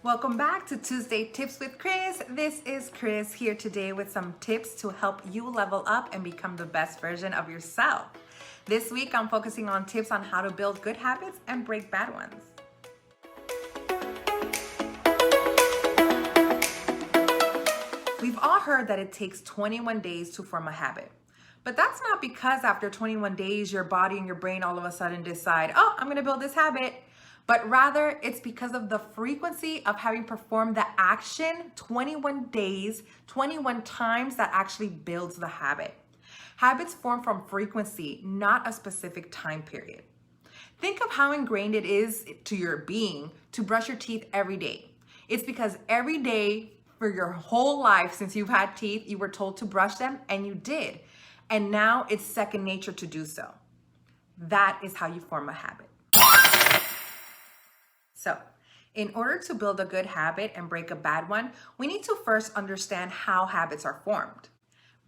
Welcome back to Tuesday Tips with Cris. This is Cris here today with some tips to help you level up and become the best version of yourself. This week, I'm focusing on tips on how to build good habits and break bad ones. We've all heard that it takes 21 days to form a habit. But that's not because after 21 days, your body and your brain all of a sudden decide, oh, I'm gonna build this habit. But rather, it's because of the frequency of having performed the action 21 days, 21 times that actually builds the habit. Habits form from frequency, not a specific time period. Think of how ingrained it is to your being to brush your teeth every day. It's because every day for your whole life since you've had teeth, you were told to brush them and you did. And now it's second nature to do so. That is how you form a habit. So, in order to build a good habit and break a bad one, we need to first understand how habits are formed.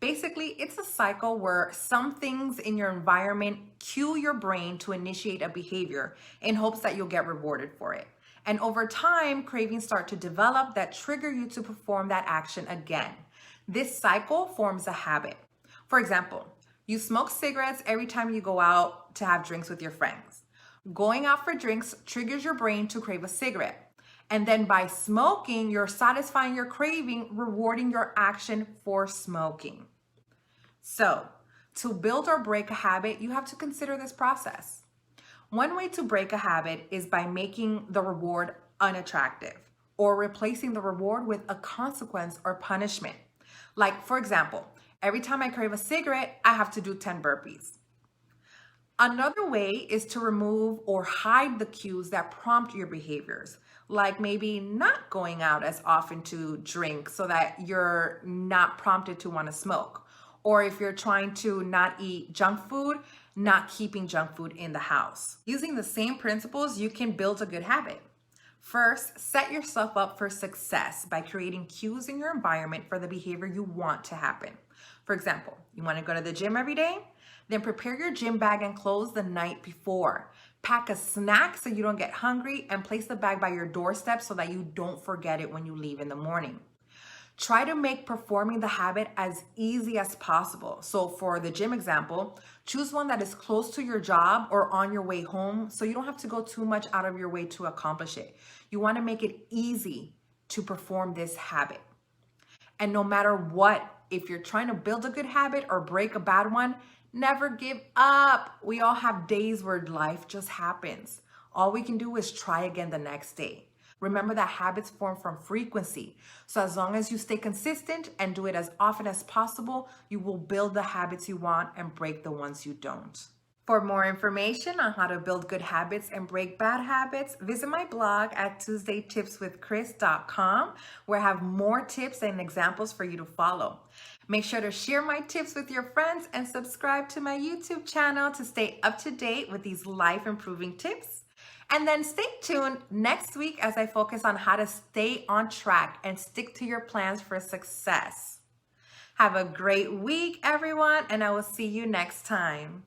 Basically, it's a cycle where some things in your environment cue your brain to initiate a behavior in hopes that you'll get rewarded for it. And over time, cravings start to develop that trigger you to perform that action again. This cycle forms a habit. For example, you smoke cigarettes every time you go out to have drinks with your friends. Going out for drinks triggers your brain to crave a cigarette. And then by smoking, you're satisfying your craving, rewarding your action for smoking. So, to build or break a habit, you have to consider this process. One way to break a habit is by making the reward unattractive or replacing the reward with a consequence or punishment. Like, for example, every time I crave a cigarette, I have to do 10 burpees. Another way is to remove or hide the cues that prompt your behaviors, like maybe not going out as often to drink so that you're not prompted to want to smoke. Or if you're trying to not eat junk food, not keeping junk food in the house. Using the same principles, you can build a good habit. First, set yourself up for success by creating cues in your environment for the behavior you want to happen. For example, you want to go to the gym every day? Then prepare your gym bag and clothes the night before. Pack a snack so you don't get hungry and place the bag by your doorstep so that you don't forget it when you leave in the morning. Try to make performing the habit as easy as possible. So for the gym example, choose one that is close to your job or on your way home so you don't have to go too much out of your way to accomplish it. You want to make it easy to perform this habit. And no matter what, if you're trying to build a good habit or break a bad one, never give up. We all have days where life just happens. All we can do is try again the next day. Remember that habits form from frequency. So as long as you stay consistent and do it as often as possible, you will build the habits you want and break the ones you don't. For more information on how to build good habits and break bad habits, visit my blog at tuesdaytipswithcris.com, where I have more tips and examples for you to follow. Make sure to share my tips with your friends and subscribe to my YouTube channel to stay up to date with these life-improving tips. And then stay tuned next week as I focus on how to stay on track and stick to your plans for success. Have a great week, everyone, and I will see you next time.